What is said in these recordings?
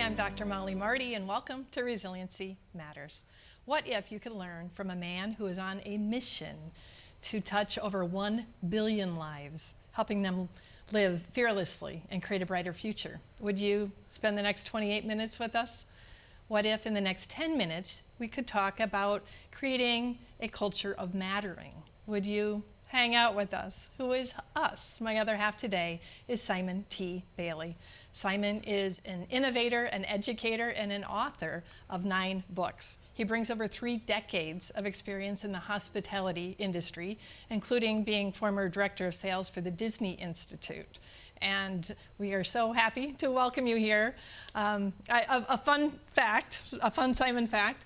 I'm Dr. Mollie Marti, and welcome to Resiliency Matters. What if you could learn from a man who is on a mission to touch over 1 billion lives, helping them live fearlessly and create a brighter future? Would you spend the next 28 minutes with us? What if in the next 10 minutes we could talk about creating a culture of mattering? Would you hang out with us? Who is us? My other half today is Simon T. Bailey. Simon is an innovator, an educator, and an author of 9 books. He brings over 3 decades of experience in the hospitality industry, including being former director of sales for the Disney Institute. And we are so happy to welcome you here. A fun Simon fact,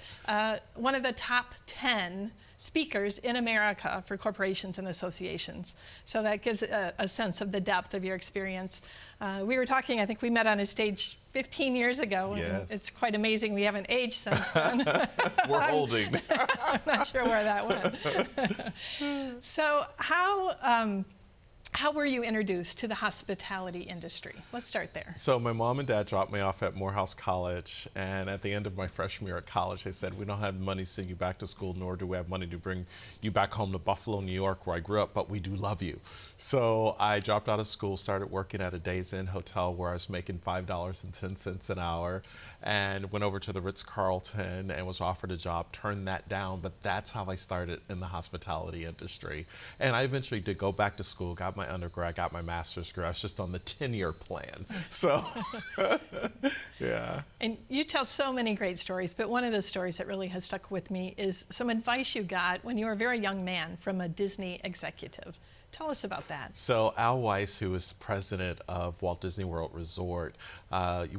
one of the top 10 speakers in America for corporations and associations. So that gives a sense of the depth of your experience. We were talking, I think we met on a stage 15 years ago. Yes. And it's quite amazing. We haven't aged since then. We're holding. I'm not sure where that went. So how were you introduced to the hospitality industry? Let's start there. So my mom and dad dropped me off at Morehouse College, and at the end of my freshman year at college, they said, we don't have money to send you back to school, nor do we have money to bring you back home to Buffalo, New York, where I grew up, but we do love you. So I dropped out of school, started working at a Days Inn hotel where I was making $5.10 an hour, and went over to the Ritz-Carlton and was offered a job, turned that down, but that's how I started in the hospitality industry. And I eventually did go back to school, got my undergrad, got my master's degree. I was just on the 10-year plan. So, yeah. And you tell so many great stories, but one of the stories that really has stuck with me is some advice you got when you were a very young man from a Disney executive. Tell us about that. So Al Weiss, who is president of Walt Disney World Resort,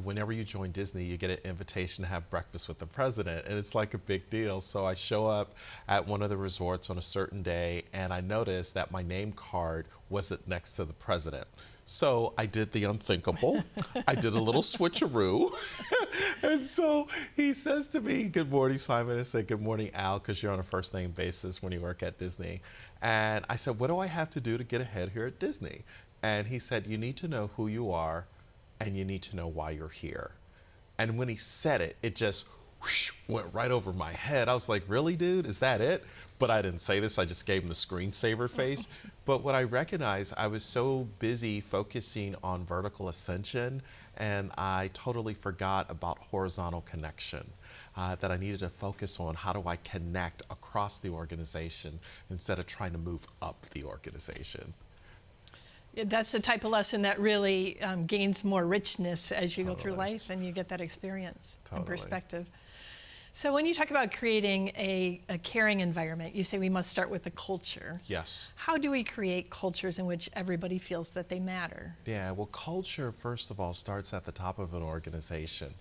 whenever you join Disney, you get an invitation to have breakfast with the president, and it's like a big deal. So I show up at one of the resorts on a certain day, and I noticed that my name card wasn't next to the president. So I did the unthinkable. I did a little switcheroo. And so he says to me, good morning, Simon. I said, good morning, Al, because you're on a first name basis when you work at Disney. And I said, what do I have to do to get ahead here at Disney? And he said, you need to know who you are, and you need to know why you're here. And when he said it, it just whoosh, went right over my head. I was like, really, dude? Is that it? But I didn't say this. I just gave him the screensaver face. But what I recognized, I was so busy focusing on vertical ascension, and I totally forgot about horizontal connection. That I needed to focus on how do I connect across the organization instead of trying to move up the organization. That's the type of lesson that really gains more richness as you go through life and you get that experience and perspective. So when you talk about creating a caring environment, you say we must start with the culture. Yes. How do we create cultures in which everybody feels that they matter? Yeah, well, culture, first of all, starts at the top of an organization.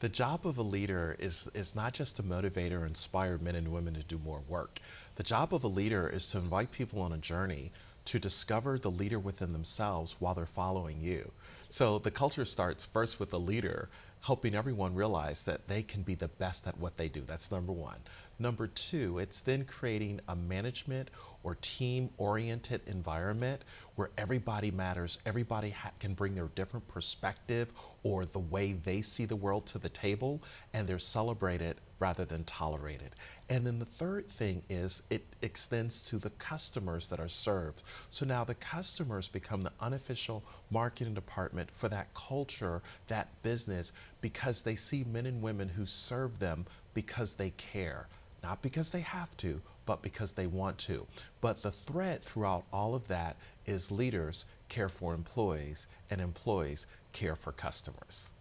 The job of a leader is not just to motivate or inspire men and women to do more work. The job of a leader is to invite people on a journey to discover the leader within themselves while they're following you. So the culture starts first with the leader, helping everyone realize that they can be the best at what they do. That's number one. Number two, it's then creating a management or team-oriented environment where everybody matters, everybody can bring their different perspective or the way they see the world to the table, and they're celebrated rather than tolerated. And then the third thing is it extends to the customers that are served. So now the customers become the unofficial marketing department for that culture, that business, because they see men and women who serve them because they care. Not because they have to, but because they want to. But the thread throughout all of that is leaders care for employees and employees care for customers.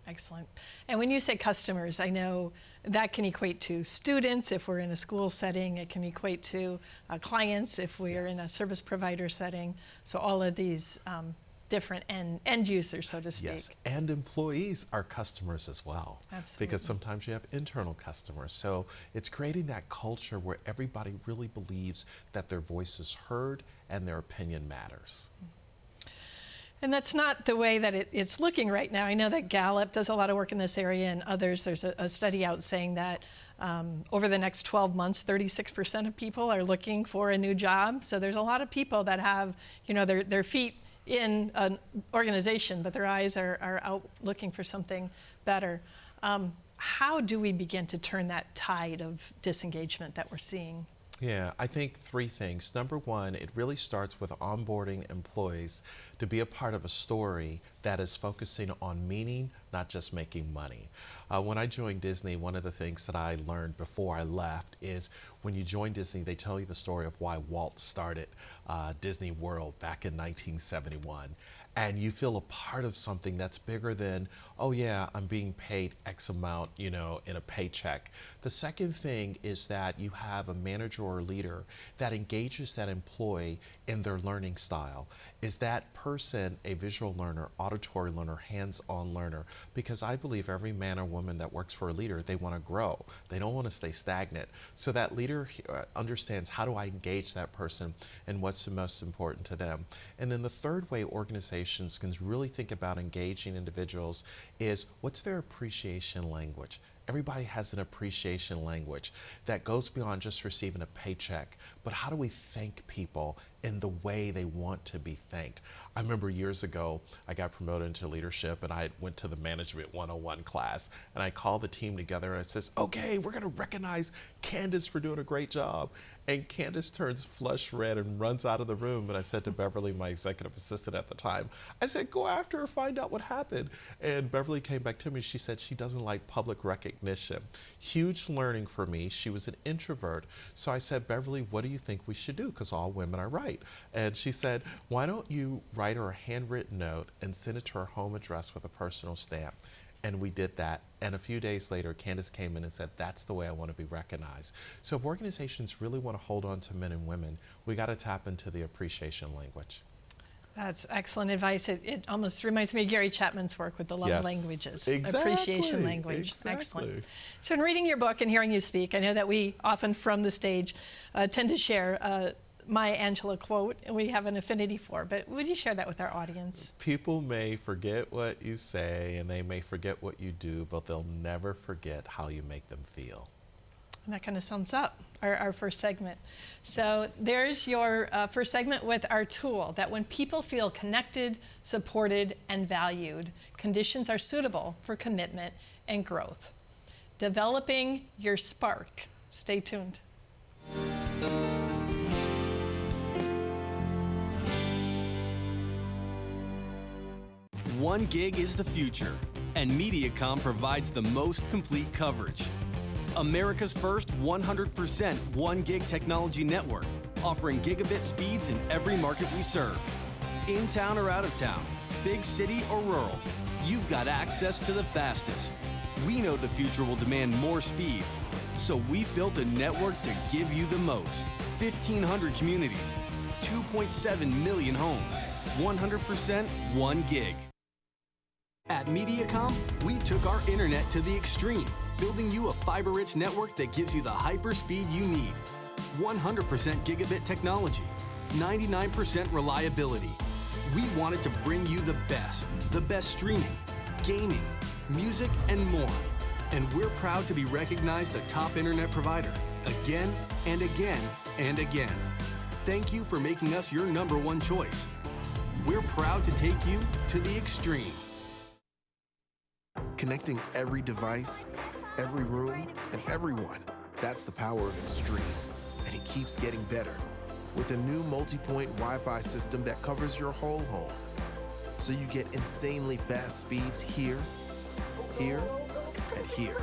Excellent. And when you say customers, I know that can equate to students if we're in a school setting. It can equate to clients if we are in a service provider setting. So all of these different end users, so to speak. Yes, and employees are customers as well. Absolutely. Because sometimes you have internal customers. So it's creating that culture where everybody really believes that their voice is heard and their opinion matters. And that's not the way that it's looking right now. I know that Gallup does a lot of work in this area and others. There's a study out saying that over the next 12 months, 36% of people are looking for a new job. So there's a lot of people that have, their feet in an organization, but their eyes are out looking for something better. How do we begin to turn that tide of disengagement that we're seeing? Yeah, I think three things. Number one, it really starts with onboarding employees to be a part of a story that is focusing on meaning, not just making money. When I joined Disney, one of the things that I learned before I left is when you join Disney, they tell you the story of why Walt started Disney World back in 1971. And you feel a part of something that's bigger than, oh yeah, I'm being paid X amount, in a paycheck. The second thing is that you have a manager or leader that engages that employee in their learning style. Is that person a visual learner, auditory learner, hands-on learner? Because I believe every man or woman that works for a leader, they want to grow. They don't want to stay stagnant. So that leader understands, how do I engage that person and what's the most important to them? And then the third way organizations can really think about engaging individuals is, what's their appreciation language? Everybody has an appreciation language that goes beyond just receiving a paycheck, but how do we thank people in the way they want to be thanked? I remember years ago, I got promoted into leadership and I went to the Management 101 class and I called the team together and I says, okay, we're gonna recognize Candace for doing a great job. And Candace turns flush red and runs out of the room. And I said to Beverly, my executive assistant at the time, I said, go after her, find out what happened. And Beverly came back to me. She said she doesn't like public recognition. Huge learning for me. She was an introvert. So I said, Beverly, what do you think we should do? Because all women are right. And she said, why don't you write her a handwritten note and send it to her home address with a personal stamp? And we did that. And a few days later, Candace came in and said, that's the way I want to be recognized. So if organizations really want to hold on to men and women, we got to tap into the appreciation language. That's excellent advice. It almost reminds me of Gary Chapman's work with the love languages. Exactly, appreciation language. exactly. Excellent. So in reading your book and hearing you speak, I know that we often from the stage tend to share Maya Angelou quote, and we have an affinity for, but would you share that with our audience? People may forget what you say and they may forget what you do, but they'll never forget how you make them feel. And that kind of sums up our first segment. So there's your first segment with our tool that when people feel connected, supported, and valued, conditions are suitable for commitment and growth. Developing your spark. Stay tuned. One gig is the future, and Mediacom provides the most complete coverage. America's first 100% 1 gig technology network, offering gigabit speeds in every market we serve. In town or out of town, big city or rural, you've got access to the fastest. We know the future will demand more speed, so we've built a network to give you the most. 1,500 communities, 2.7 million homes, 100% 1 gig. At Mediacom, we took our internet to the extreme, building you a fiber-rich network that gives you the hyper-speed you need. 100% gigabit technology, 99% reliability. We wanted to bring you the best streaming, gaming, music, and more. And we're proud to be recognized a top internet provider again and again and again. Thank you for making us your #1 choice. We're proud to take you to the extreme. Connecting every device, every room, and everyone. That's the power of Extreme. And it keeps getting better with a new multi-point Wi-Fi system that covers your whole home. So you get insanely fast speeds here, here, and here.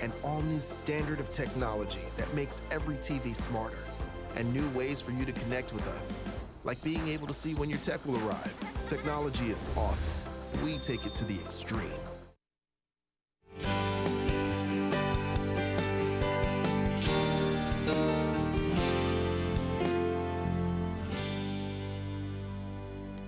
An all-new standard of technology that makes every TV smarter. And new ways for you to connect with us, like being able to see when your tech will arrive. Technology is awesome. We take it to the extreme.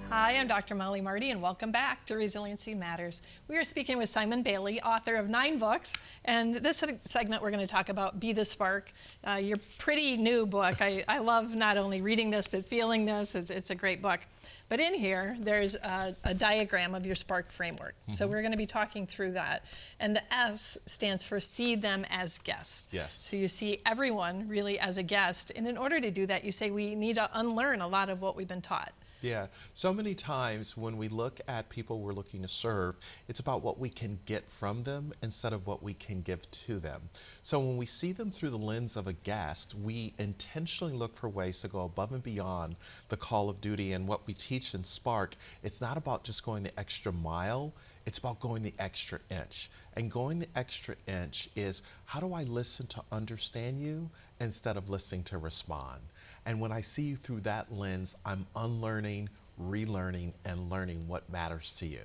Hi, I'm Dr. Mollie Marti, and welcome back to Resiliency Matters. We are speaking with Simon Bailey, author of 9 books, and this segment we're going to talk about Be the Spark, your pretty new book. I love not only reading this, but feeling this. It's a great book. But in here, there's a diagram of your SPARK framework. Mm-hmm. So we're going to be talking through that. And the S stands for see them as guests. Yes. So you see everyone really as a guest. And in order to do that, you say we need to unlearn a lot of what we've been taught. Yeah, so many times when we look at people we're looking to serve, it's about what we can get from them instead of what we can give to them. So when we see them through the lens of a guest, we intentionally look for ways to go above and beyond the call of duty. And what we teach in Spark, it's not about just going the extra mile, it's about going the extra inch. And going the extra inch is, how do I listen to understand you instead of listening to respond? And when I see you through that lens, I'm unlearning, relearning, and learning what matters to you.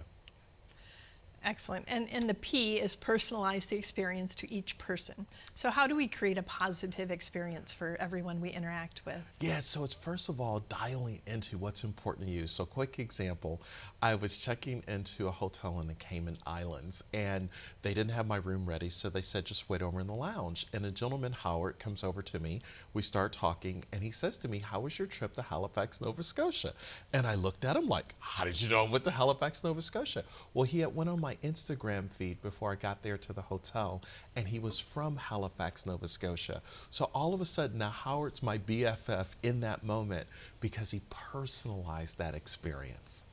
Excellent. And the P is personalize the experience to each person. So how do we create a positive experience for everyone we interact with? Yeah, so it's first of all dialing into what's important to you. So quick example, I was checking into a hotel in the Cayman Islands and they didn't have my room ready, so they said just wait over in the lounge. And a gentleman, Howard, comes over to me. We start talking and he says to me, how was your trip to Halifax, Nova Scotia? And I looked at him like, how did you know I went to Halifax, Nova Scotia? Well, he had went on my Instagram feed before I got there to the hotel, and he was from Halifax, Nova Scotia. So all of a sudden now Howard's my BFF in that moment because he personalized that experience.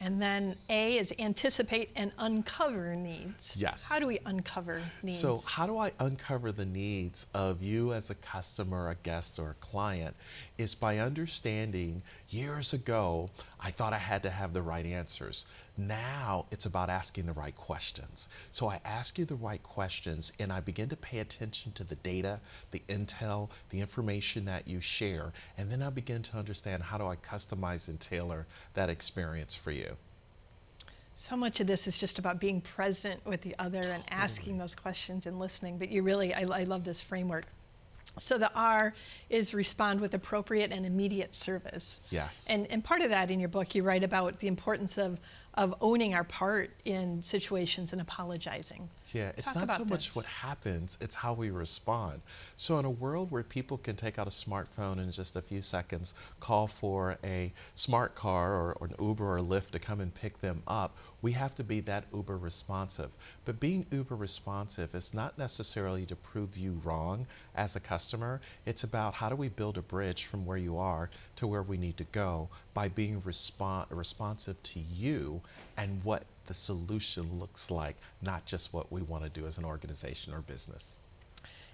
And then A is anticipate and uncover needs. Yes. How do we uncover needs? So how do I uncover the needs of you as a customer, a guest, or a client is by understanding years ago, I thought I had to have the right answers. Now it's about asking the right questions. So I ask you the right questions and I begin to pay attention to the data, the intel, the information that you share, and then I begin to understand how do I customize and tailor that experience for you. So much of this is just about being present with the other and asking those questions and listening, but you really, I love this framework. So the R is respond with appropriate and immediate service. Yes. And part of that in your book, you write about the importance of owning our part in situations and apologizing. Yeah, it's Talk not so about much this. what happens, it's how we respond. So in a world where people can take out a smartphone in just a few seconds, call for a smart car or an Uber or Lyft to come and pick them up, we have to be that uber responsive. But being uber responsive is not necessarily to prove you wrong as a customer. It's about how do we build a bridge from where you are to where we need to go by being responsive to you and what the solution looks like, not just what we want to do as an organization or business.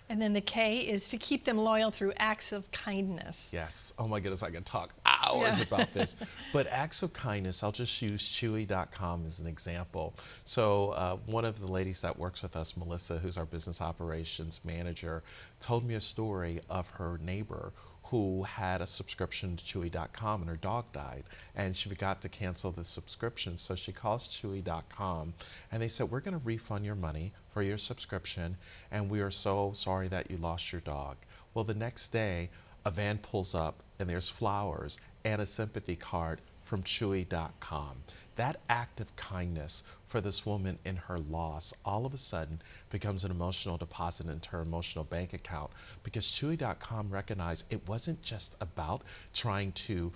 And then the K is to keep them loyal through acts of kindness. Yes. Oh my goodness, I could talk hours Yeah. about this. But acts of kindness, I'll just use Chewy.com as an example. So one of the ladies that works with us, Melissa, who's our business operations manager, told me a story of her neighbor who had a subscription to Chewy.com and her dog died and she forgot to cancel the subscription. So she calls Chewy.com and they said, we're going to refund your money for your subscription and we are so sorry that you lost your dog. Well, the next day a van pulls up and there's flowers and a sympathy card from Chewy.com. That act of kindness for this woman in her loss all of a sudden becomes an emotional deposit into her emotional bank account because Chewy.com recognized it wasn't just about trying to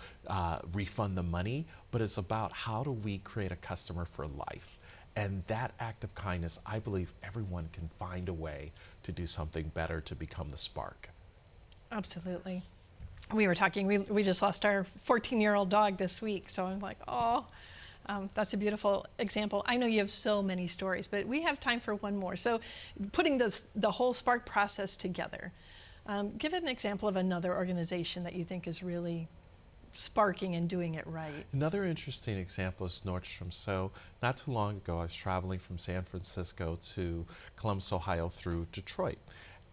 refund the money, but it's about how do we create a customer for life. And that act of kindness, I believe everyone can find a way to do something better to become the spark. Absolutely. We were talking, we just lost our 14-year-old dog this week, so I'm like, oh, that's a beautiful example. I know you have so many stories, but we have time for one more. So putting the whole Spark process together, give an example of another organization that you think is really sparking and doing it right. Another interesting example is Nordstrom. So not too long ago, I was traveling from San Francisco to Columbus, Ohio through Detroit.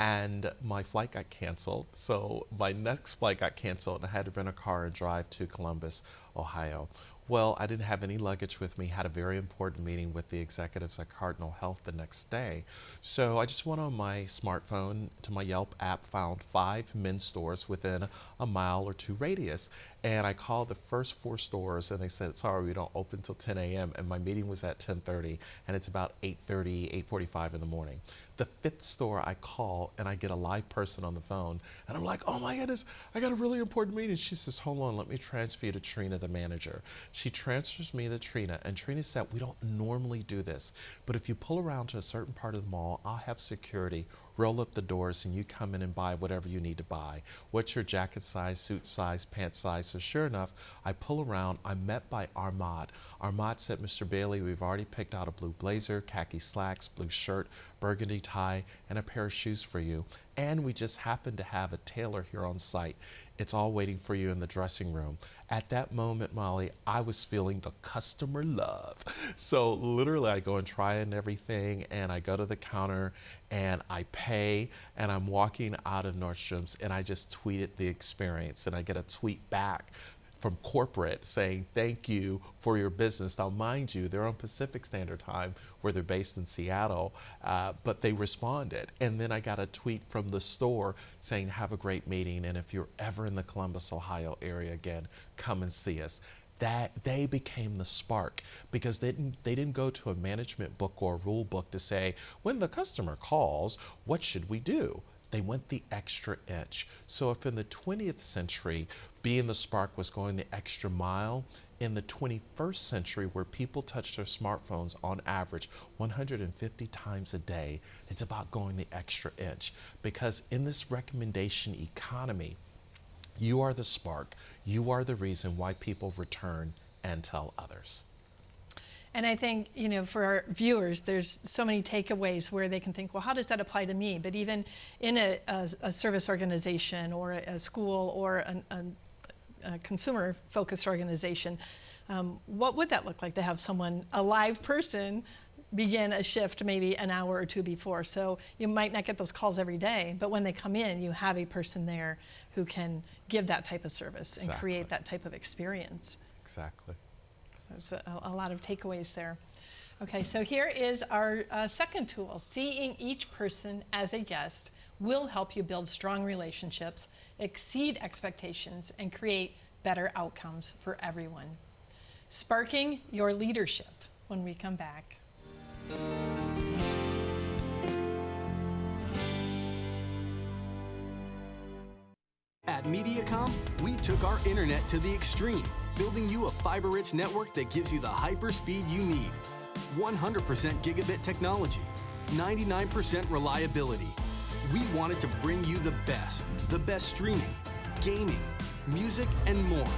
And my flight got canceled. So my next flight got canceled and I had to rent a car and drive to Columbus, Ohio. Well, I didn't have any luggage with me, had a very important meeting with the executives at Cardinal Health the next day. So I just went on my smartphone to my Yelp app, found 5 men's stores within a mile or 2 radius. And I called the first 4 stores and they said, sorry, we don't open till 10 a.m. And my meeting was at 10:30 and it's about 8:30, 8:45 in the morning. The 5th store I call and I get a live person on the phone and I'm like, oh my goodness, I got a really important meeting. She says, hold on, let me transfer you to Trina, the manager. She transfers me to Trina and Trina said, we don't normally do this, but if you pull around to a certain part of the mall, I'll have security roll up the doors, and you come in and buy whatever you need to buy. What's your jacket size, suit size, pant size? So sure enough, I pull around, I'm met by Armand. Armand said, Mr. Bailey, we've already picked out a blue blazer, khaki slacks, blue shirt, burgundy tie, and a pair of shoes for you. And we just happen to have a tailor here on site. It's all waiting for you in the dressing room. At that moment, Molly, I was feeling the customer love. So literally I go and try and everything, and I go to the counter and I pay, and I'm walking out of Nordstrom's, and I just tweeted the experience, and I get a tweet back from corporate saying, thank you for your business. Now, mind you, they're on Pacific Standard Time, where they're based in Seattle, but they responded. And then I got a tweet from the store saying, have a great meeting, and if you're ever in the Columbus, Ohio area again, come and see us. That they became the spark, because they didn't go to a management book or a rule book to say, when the customer calls, what should we do? They went the extra inch. So if in the 20th century, being the spark was going the extra mile, in the 21st century, where people touch their smartphones on average 150 times a day, it's about going the extra inch. Because in this recommendation economy, you are the spark. You are the reason why people return and tell others. And I think, for our viewers, there's so many takeaways where they can think, well, how does that apply to me? But even in a service organization or a school or a consumer-focused organization, what would that look like to have someone, a live person, begin a shift maybe an hour or two before? So you might not get those calls every day, but when they come in, you have a person there who can give that type of service and create that type of experience. Exactly. There's a lot of takeaways there. Okay, so here is our second tool. Seeing each person as a guest will help you build strong relationships, exceed expectations, and create better outcomes for everyone. Sparking your leadership when we come back. At Mediacom, we took our internet to the extreme, building you a fiber-rich network that gives you the hyper-speed you need. 100% gigabit technology, 99% reliability. We wanted to bring you the best streaming, gaming, music, and more.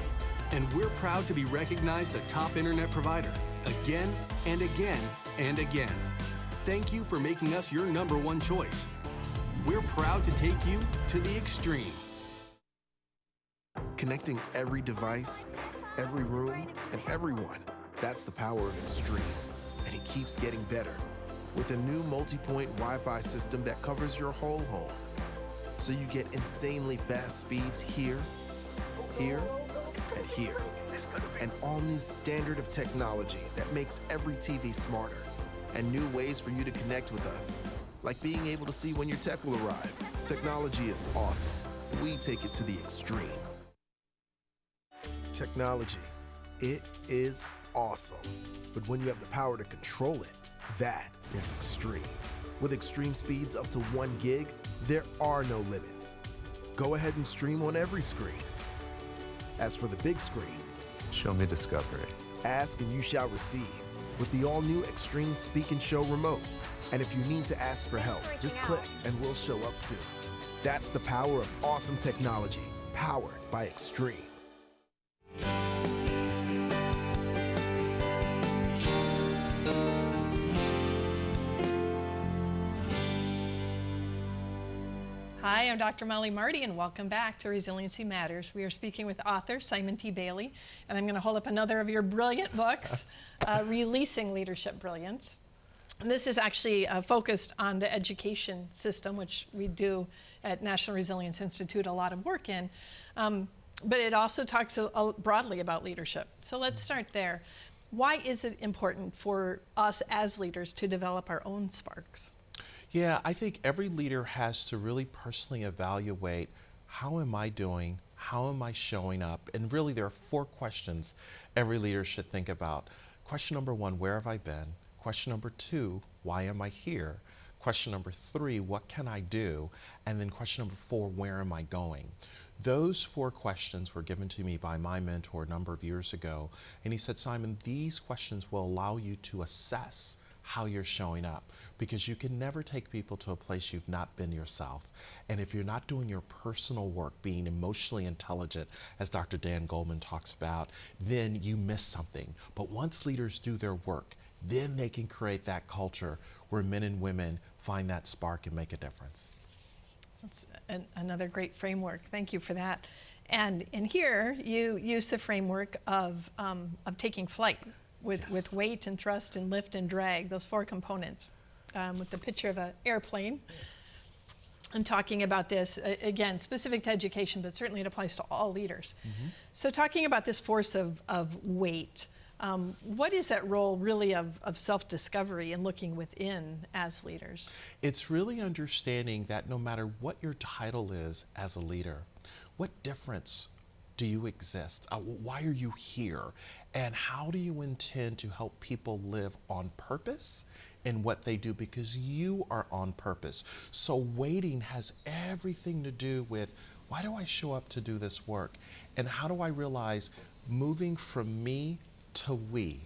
And we're proud to be recognized a top internet provider again and again and again. Thank you for making us your #1 choice. We're proud to take you to the extreme. Connecting every device, every room, and everyone. That's the power of Extreme. And it keeps getting better with a new multi-point Wi-Fi system that covers your whole home. So you get insanely fast speeds here, here, and here. An all-new standard of technology that makes every TV smarter. And new ways for you to connect with us, like being able to see when your tech will arrive. Technology is awesome. We take it to the extreme. Technology, it is awesome. But when you have the power to control it, that is extreme. With extreme speeds up to 1 gig, there are no limits. Go ahead and stream on every screen. As for the big screen, show me discovery. Ask and you shall receive with the all-new Extreme Speak and Show remote. And if you need to ask for help, just click and we'll show up too. That's the power of awesome technology, powered by Extreme. Hi, I'm Dr. Mollie Marti, and welcome back to Resiliency Matters. We are speaking with author Simon T. Bailey, and I'm going to hold up another of your brilliant books, Releasing Leadership Brilliance. And this is actually focused on the education system, which we do at National Resilience Institute a lot of work in. But it also talks broadly about leadership. So let's start there. Why is it important for us as leaders to develop our own sparks? Yeah, I think every leader has to really personally evaluate, how am I doing? How am I showing up? And really there are 4 questions every leader should think about. Question number 1, where have I been? Question number 2, why am I here? Question number 3, what can I do? And then question number 4, where am I going? Those 4 questions were given to me by my mentor a number of years ago. And he said, Simon, these questions will allow you to assess how you're showing up, because you can never take people to a place you've not been yourself. And if you're not doing your personal work, being emotionally intelligent, as Dr. Dan Goleman talks about, then you miss something. But once leaders do their work, then they can create that culture where men and women find that spark and make a difference. That's another great framework. Thank you for that. And in here, you use the framework of taking flight with weight and thrust and lift and drag, those 4 components, with the picture of an airplane. I'm talking about this, again, specific to education, but certainly it applies to all leaders. So talking about this force of weight, what is that role really of self-discovery and looking within as leaders? It's really understanding that no matter what your title is as a leader, what difference do you exist? Why are you here? And how do you intend to help people live on purpose in what they do? Because you are on purpose. So waiting has everything to do with, why do I show up to do this work? And how do I realize moving from me to we?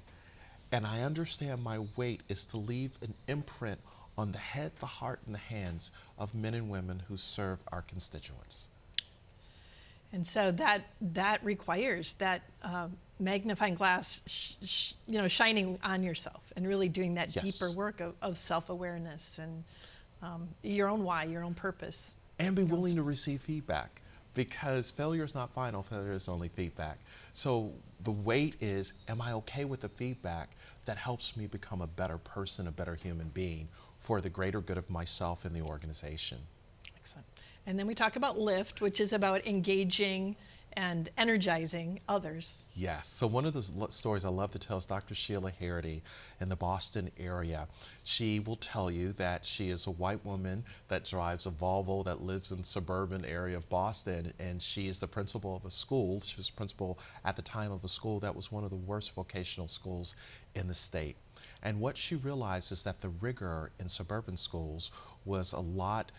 And I understand my weight is to leave an imprint on the head, the heart, and the hands of men and women who serve our constituents. And so that requires that magnifying glass, shining on yourself and really doing that deeper work of self-awareness and your own why, your own purpose. And be willing to receive feedback, because failure is not final, failure is only feedback. So the weight is, am I okay with the feedback that helps me become a better person, a better human being for the greater good of myself and the organization? Excellent. And then we talk about lift, which is about engaging and energizing others. Yes. So one of the stories I love to tell is Dr. Sheila Harity in the Boston area. She will tell you that she is a white woman that drives a Volvo that lives in the suburban area of Boston, and she is the principal of a school. She was principal at the time of a school that was one of the worst vocational schools in the state. And what she realized is that the rigor in suburban schools was a lot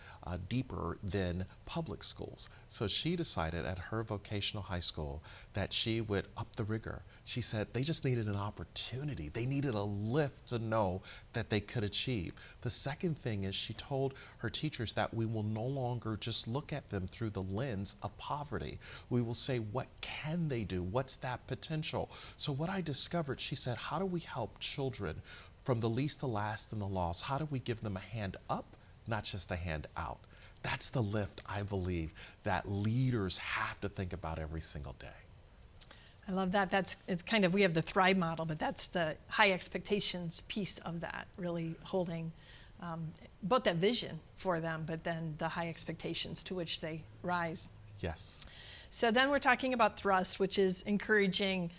deeper than public schools. So she decided at her vocational high school that she would up the rigor. She said they just needed an opportunity. They needed a lift to know that they could achieve. The second thing is she told her teachers that we will no longer just look at them through the lens of poverty. We will say, what can they do? What's that potential? So what I discovered, she said, how do we help children from the least to last and the lost? How do we give them a hand up, not just a hand out? That's the lift, I believe, that leaders have to think about every single day. I love that. It's kind of, we have the Thrive model, but that's the high expectations piece of that, really holding both that vision for them, but then the high expectations to which they rise. Yes. So then we're talking about thrust, which is encouraging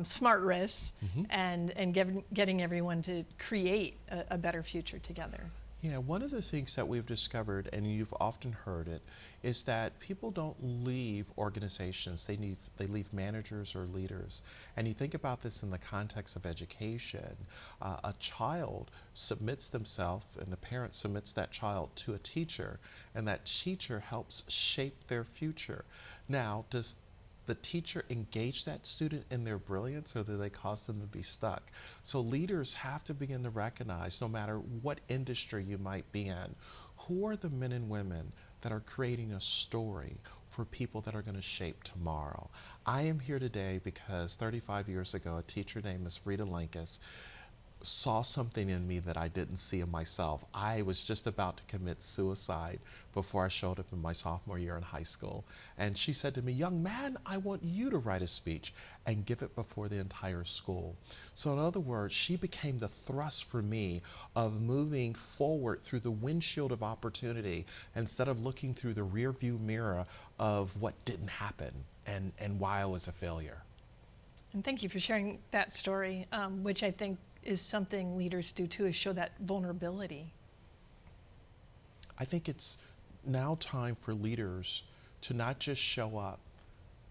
smart risks and getting everyone to create a better future together. Yeah, one of the things that we've discovered, and you've often heard it, is that people don't leave organizations, they leave managers or leaders. And you think about this in the context of education. A child submits themselves, and the parent submits that child to a teacher, and that teacher helps shape their future. Now, does the teacher engage that student in their brilliance, or do they cause them to be stuck? So leaders have to begin to recognize, no matter what industry you might be in, who are the men and women that are creating a story for people that are going to shape tomorrow. I am here today because 35 years ago, a teacher named Miss Rita Lankus saw something in me that I didn't see in myself. I was just about to commit suicide before I showed up in my sophomore year in high school. And she said to me, young man, I want you to write a speech and give it before the entire school. So in other words, she became the thrust for me of moving forward through the windshield of opportunity instead of looking through the rear view mirror of what didn't happen and why I was a failure. And thank you for sharing that story, which I think is something leaders do too, is show that vulnerability. I think it's now time for leaders to not just show up,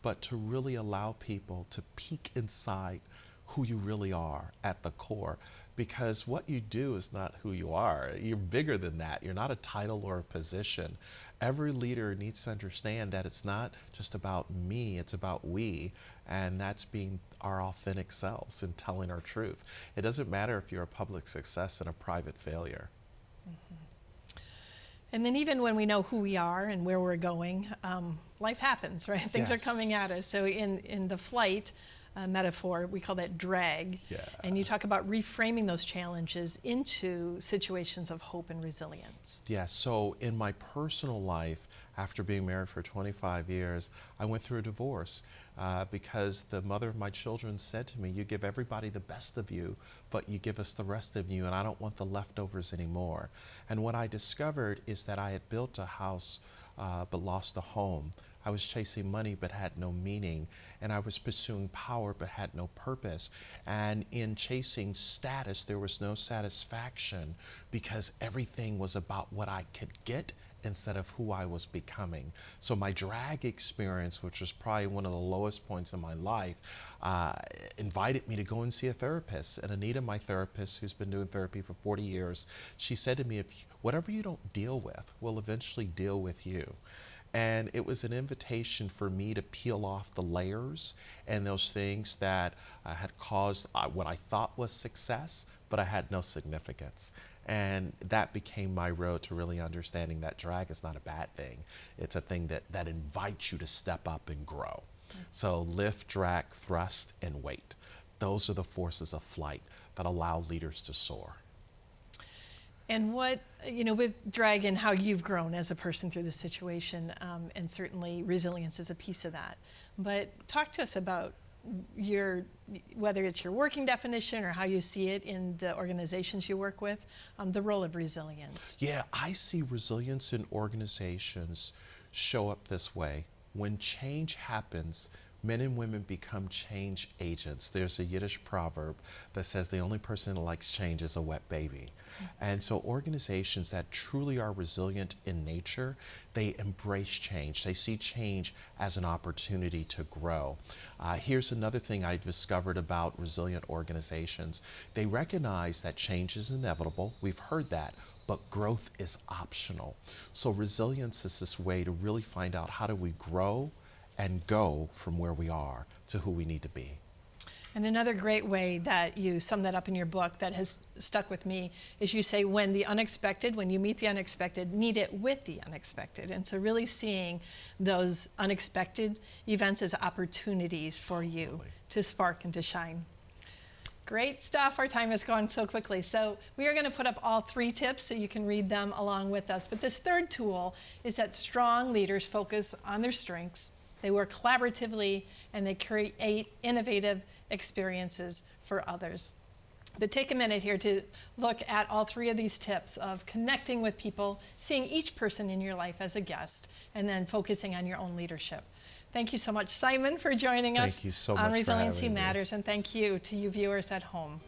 but to really allow people to peek inside who you really are at the core. Because what you do is not who you are. You're bigger than that. You're not a title or a position. every leader needs to understand that it's not just about me, it's about we, and that's being our authentic selves and telling our truth. It doesn't matter if you're a public success and a private failure. And then even when we know who we are and where we're going, life happens, right? Things are coming at us. So in the flight metaphor, we call that drag. Yeah. And you talk about reframing those challenges into situations of hope and resilience. Yeah, so in my personal life, after being married for 25 years, I went through a divorce because the mother of my children said to me, you give everybody the best of you, but you give us the rest of you, and I don't want the leftovers anymore. And what I discovered is that I had built a house but lost a home. I was chasing money but had no meaning, and I was pursuing power but had no purpose. And in chasing status, there was no satisfaction because everything was about what I could get instead of who I was becoming. So my drag experience, which was probably one of the lowest points in my life, invited me to go and see a therapist. And Anita, my therapist, who's been doing therapy for 40 years, she said to me, whatever you don't deal with will eventually deal with you. And it was an invitation for me to peel off the layers and those things that had caused what I thought was success, but I had no significance. And that became my road to really understanding that drag is not a bad thing. It's a thing that invites you to step up and grow. So lift, drag, thrust, and weight. Those are the forces of flight that allow leaders to soar. And what, with drag and how you've grown as a person through this situation, and certainly resilience is a piece of that. But talk to us about whether it's your working definition or how you see it in the organizations you work with, the role of resilience. Yeah, I see resilience in organizations show up this way. When change happens, men and women become change agents. There's a Yiddish proverb that says the only person that likes change is a wet baby. And so organizations that truly are resilient in nature, they embrace change. They see change as an opportunity to grow. Here's another thing I discovered about resilient organizations. They recognize that change is inevitable. We've heard that. But growth is optional. So resilience is this way to really find out how do we grow and go from where we are to who we need to be. And another great way that you sum that up in your book that has stuck with me is you say when you meet the unexpected, meet it with the unexpected. And so really seeing those unexpected events as opportunities for you to spark and to shine. Great stuff. Our time has gone so quickly. So we are going to put up all 3 tips so you can read them along with us. But this third tool is that strong leaders focus on their strengths. They work collaboratively and they create innovative experiences for others. But take a minute here to look at all 3 of these tips of connecting with people, seeing each person in your life as a guest, and then focusing on your own leadership. Thank you so much, Simon, for joining us Thank you so much on for Resiliency having me. Matters, and thank you to you viewers at home.